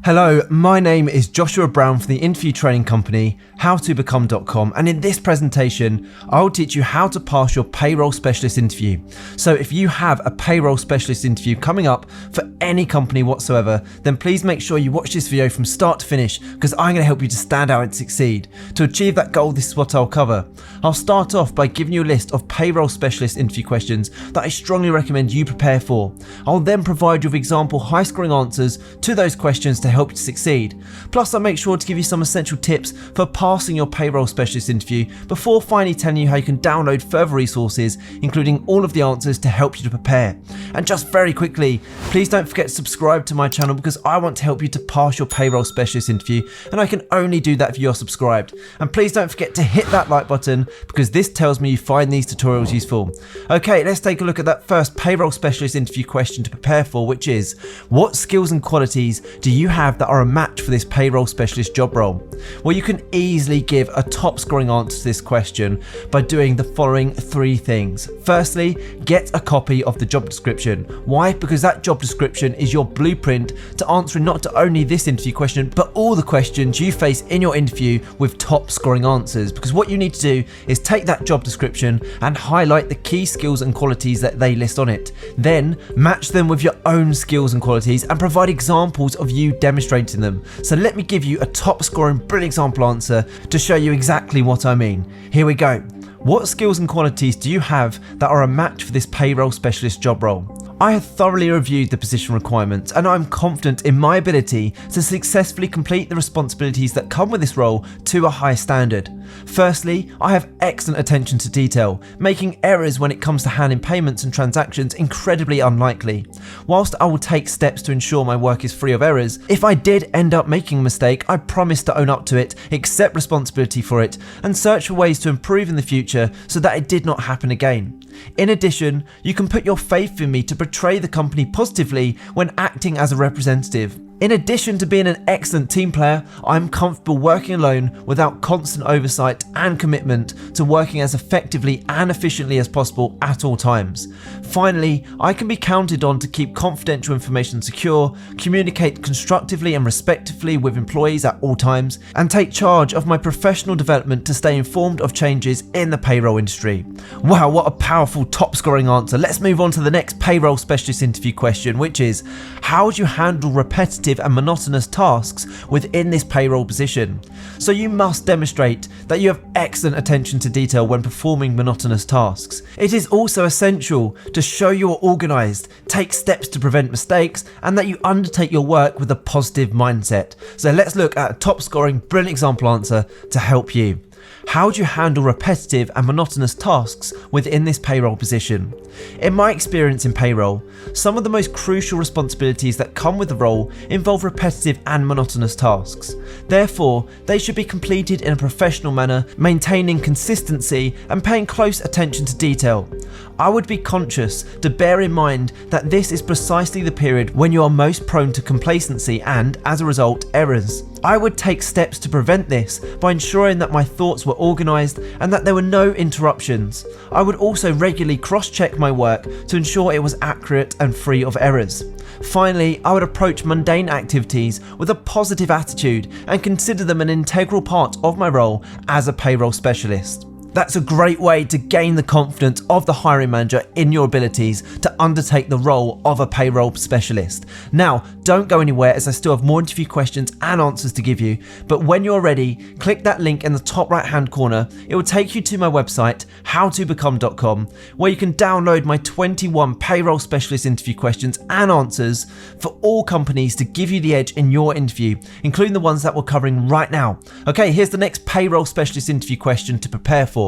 Hello, my name is Joshua Brown from the interview training company howtobecome.com, and in this presentation I will teach you how to pass your payroll specialist interview. So if you have a payroll specialist interview coming up for any company whatsoever, then please make sure you watch this video from start to finish, because I'm going to help you to stand out and succeed. To achieve that goal, this is what I'll cover. I'll start off by giving you a list of payroll specialist interview questions that I strongly recommend you prepare for. I'll then provide you with example high scoring answers to those questions to help you to succeed. Plus, I'll make sure to give you some essential tips for passing your payroll specialist interview before finally telling you how you can download further resources, including all of the answers to help you to prepare. And just very quickly, please don't forget to subscribe to my channel, because I want to help you to pass your payroll specialist interview, and I can only do that if you're subscribed. And please don't forget to hit that like button, because this tells me you find these tutorials useful. Okay, let's take a look at that first payroll specialist interview question to prepare for, which is, what skills and qualities do you have that are a match for this payroll specialist job role? Well, you can easily give a top scoring answer to this question by doing the following three things. Firstly, get a copy of the job description. Why? Because that job description is your blueprint to answering not only this interview question, but all the questions you face in your interview with top scoring answers. Because what you need to do is take that job description and highlight the key skills and qualities that they list on it. Then match them with your own skills and qualities and provide examples of you demonstrating them. So let me give you a top scoring brilliant example answer to show you exactly what I mean. Here we go. What skills and qualities do you have that are a match for this payroll specialist job role? I have thoroughly reviewed the position requirements, and I'm confident in my ability to successfully complete the responsibilities that come with this role to a high standard. Firstly, I have excellent attention to detail, making errors when it comes to handling payments and transactions incredibly unlikely. Whilst I will take steps to ensure my work is free of errors, if I did end up making a mistake, I promise to own up to it, accept responsibility for it, and search for ways to improve in the future so that it did not happen again. In addition, you can put your faith in me to portray the company positively when acting as a representative. In addition to being an excellent team player, I'm comfortable working alone without constant oversight and commitment to working as effectively and efficiently as possible at all times. Finally, I can be counted on to keep confidential information secure, communicate constructively and respectfully with employees at all times, and take charge of my professional development to stay informed of changes in the payroll industry. Wow, what a powerful top scoring answer. Let's move on to the next payroll specialist interview question, which is, how do you handle repetitive and monotonous tasks within this payroll position? So you must demonstrate that you have excellent attention to detail when performing monotonous tasks. It is also essential to show you are organised, take steps to prevent mistakes, and that you undertake your work with a positive mindset. So let's look at a top scoring brilliant example answer to help you. How do you handle repetitive and monotonous tasks within this payroll position? In my experience in payroll, some of the most crucial responsibilities that come with the role involve repetitive and monotonous tasks. Therefore, they should be completed in a professional manner, maintaining consistency and paying close attention to detail. I would be conscious to bear in mind that this is precisely the period when you are most prone to complacency and, as a result, errors. I would take steps to prevent this by ensuring that my thoughts were organised and that there were no interruptions. I would also regularly cross-check my work to ensure it was accurate and free of errors. Finally, I would approach mundane activities with a positive attitude and consider them an integral part of my role as a payroll specialist. That's a great way to gain the confidence of the hiring manager in your abilities to undertake the role of a payroll specialist. Now, don't go anywhere, as I still have more interview questions and answers to give you, but when you're ready, click that link in the top right hand corner. It will take you to my website, howtobecome.com, where you can download my 21 payroll specialist interview questions and answers for all companies to give you the edge in your interview, including the ones that we're covering right now. Okay, here's the next payroll specialist interview question to prepare for.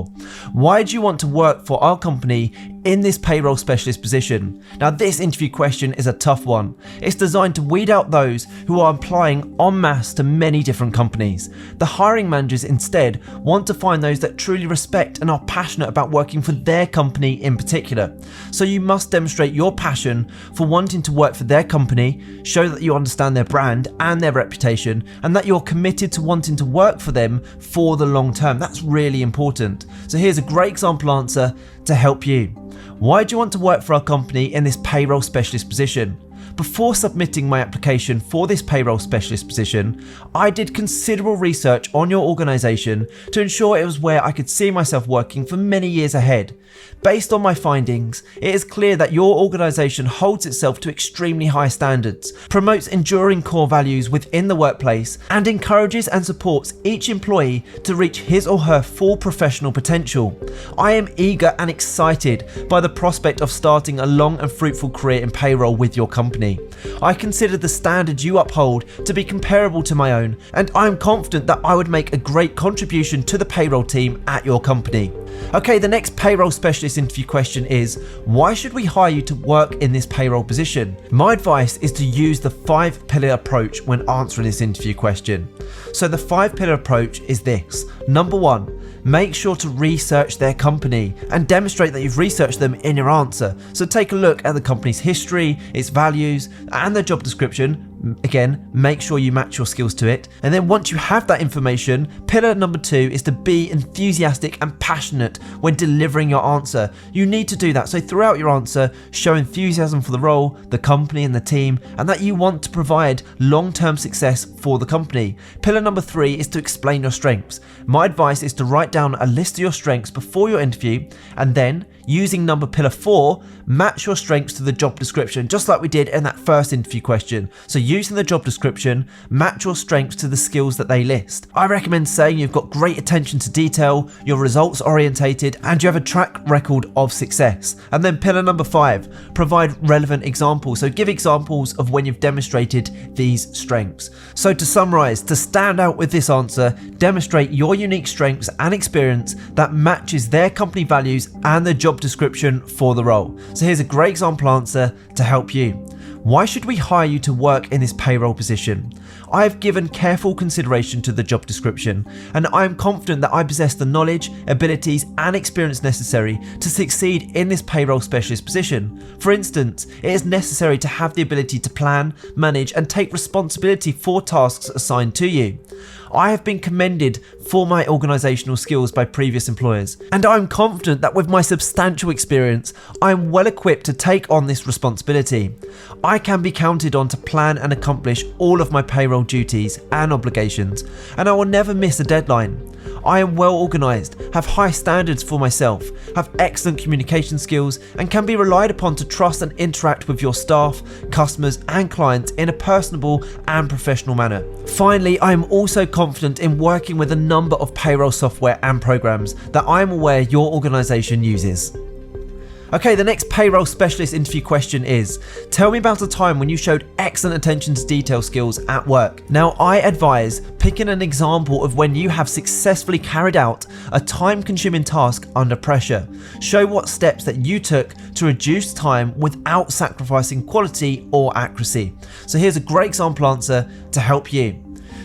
Why do you want to work for our company in this payroll specialist position? Now, this interview question is a tough one. It's designed to weed out those who are applying en masse to many different companies. The hiring managers instead want to find those that truly respect and are passionate about working for their company in particular. So you must demonstrate your passion for wanting to work for their company, show that you understand their brand and their reputation, and that you're committed to wanting to work for them for the long term. That's really important. So here's a great example answer to help you. Why do you want to work for our company in this payroll specialist position? Before submitting my application for this payroll specialist position, I did considerable research on your organisation to ensure it was where I could see myself working for many years ahead. Based on my findings, it is clear that your organisation holds itself to extremely high standards, promotes enduring core values within the workplace, and encourages and supports each employee to reach his or her full professional potential. I am eager and excited by the prospect of starting a long and fruitful career in payroll with your company. I consider the standards you uphold to be comparable to my own, and I am confident that I would make a great contribution to the payroll team at your company. Okay, the next payroll specialist interview question is, why should we hire you to work in this payroll position? My advice is to use the 5-pillar approach when answering this interview question. So the 5-pillar approach is this. Number 1, make sure to research their company and demonstrate that you've researched them in your answer. So take a look at the company's history, its values, and the job description. Again, make sure you match your skills to it. And then once you have that information, pillar number 2 is to be enthusiastic and passionate when delivering your answer. You need to do that. So throughout your answer, show enthusiasm for the role, the company and the team, and that you want to provide long-term success for the company. Pillar number 3 is to explain your strengths. My advice is to write down a list of your strengths before your interview, and then using pillar 4, match your strengths to the job description, just like we did in that first interview question. So using the job description, match your strengths to the skills that they list. I recommend saying you've got great attention to detail, you're results orientated, and you have a track record of success. And then pillar number 5, provide relevant examples. So give examples of when you've demonstrated these strengths. So to summarize, to stand out with this answer, demonstrate your unique strengths and experience that matches their company values and the job description for the role. So here's a great example answer to help you. Why should we hire you to work in this payroll position? I have given careful consideration to the job description, and I am confident that I possess the knowledge, abilities, and experience necessary to succeed in this payroll specialist position. For instance, it is necessary to have the ability to plan, manage, and take responsibility for tasks assigned to you. I have been commended for my organisational skills by previous employers, and I am confident that with my substantial experience, I am well equipped to take on this responsibility. I can be counted on to plan and accomplish all of my payroll duties and obligations, and I will never miss a deadline. I am well organised, have high standards for myself, have excellent communication skills, and can be relied upon to trust and interact with your staff, customers, and clients in a personable and professional manner. Finally, I am also confident in working with a number of payroll software and programs that I am aware your organisation uses. Okay, the next payroll specialist interview question is, tell me about a time when you showed excellent attention to detail skills at work. Now, I advise picking an example of when you have successfully carried out a time-consuming task under pressure. Show what steps that you took to reduce time without sacrificing quality or accuracy. So here's a great example answer to help you.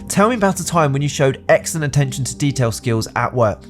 Tell me about a time when you showed excellent attention to detail skills at work.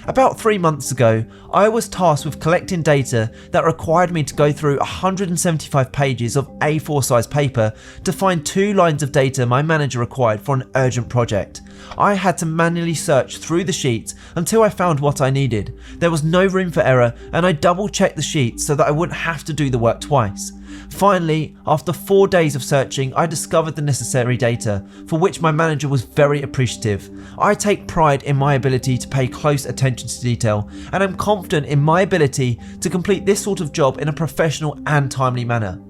About 3 months ago, I was tasked with collecting data that required me to go through 175 pages of A4 size paper to find 2 lines of data my manager required for an urgent project. I had to manually search through the sheets until I found what I needed. There was no room for error, and I double checked the sheets so that I wouldn't have to do the work twice. Finally, after 4 days of searching, I discovered the necessary data, for which my manager was very appreciative. I take pride in my ability to pay close attention to detail, and I'm confident in my ability to complete this sort of job in a professional and timely manner.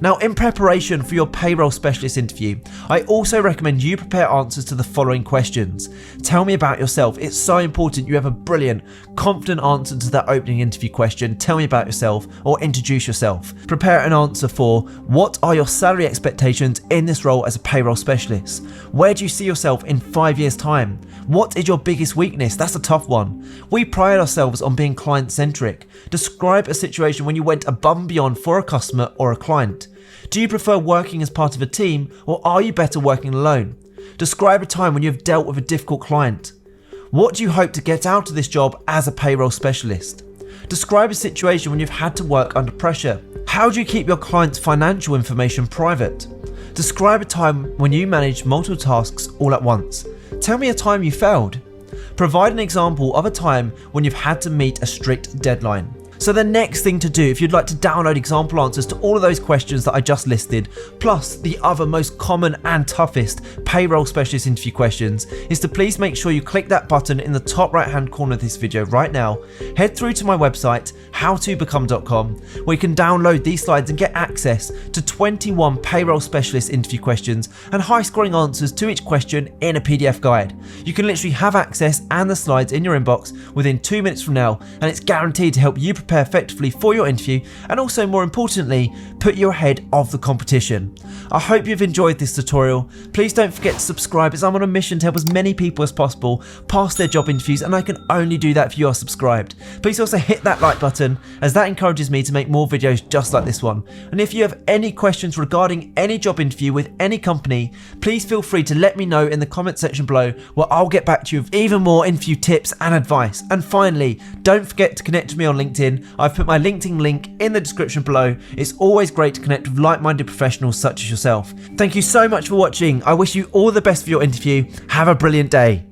Now, in preparation for your payroll specialist interview, I also recommend you prepare answers to the following questions. Tell me about yourself. It's so important you have a brilliant, confident answer to that opening interview question. Tell me about yourself, or introduce yourself. Prepare an answer for, what are your salary expectations in this role as a payroll specialist? Where do you see yourself in 5 years' time? What is your biggest weakness? That's a tough one. We pride ourselves on being client-centric. Describe a situation when you went above and beyond for a customer or a client. Do you prefer working as part of a team, or are you better working alone? Describe a time when you have dealt with a difficult client. What do you hope to get out of this job as a payroll specialist? Describe a situation when you've had to work under pressure. How do you keep your client's financial information private? Describe a time when you managed multiple tasks all at once. Tell me a time you failed. Provide an example of a time when you've had to meet a strict deadline. So the next thing to do, if you'd like to download example answers to all of those questions that I just listed, plus the other most common and toughest payroll specialist interview questions, is to please make sure you click that button in the top right hand corner of this video right now. Head through to my website, howtobecome.com, where you can download these slides and get access to 21 payroll specialist interview questions and high scoring answers to each question in a PDF guide. You can literally have access and the slides in your inbox within 2 minutes from now, and it's guaranteed to help you prepare effectively for your interview and also, more importantly, put you ahead of the competition. I hope you've enjoyed this tutorial. Please don't forget to subscribe, as I'm on a mission to help as many people as possible pass their job interviews, and I can only do that if you are subscribed. Please also hit that like button, as that encourages me to make more videos just like this one. And if you have any questions regarding any job interview with any company, please feel free to let me know in the comment section below, where I'll get back to you with even more interview tips and advice. And finally, don't forget to connect with me on LinkedIn. I've put my LinkedIn link in the description below. It's always great to connect with like-minded professionals such as yourself. Thank you so much for watching. I wish you all the best for your interview. Have a brilliant day.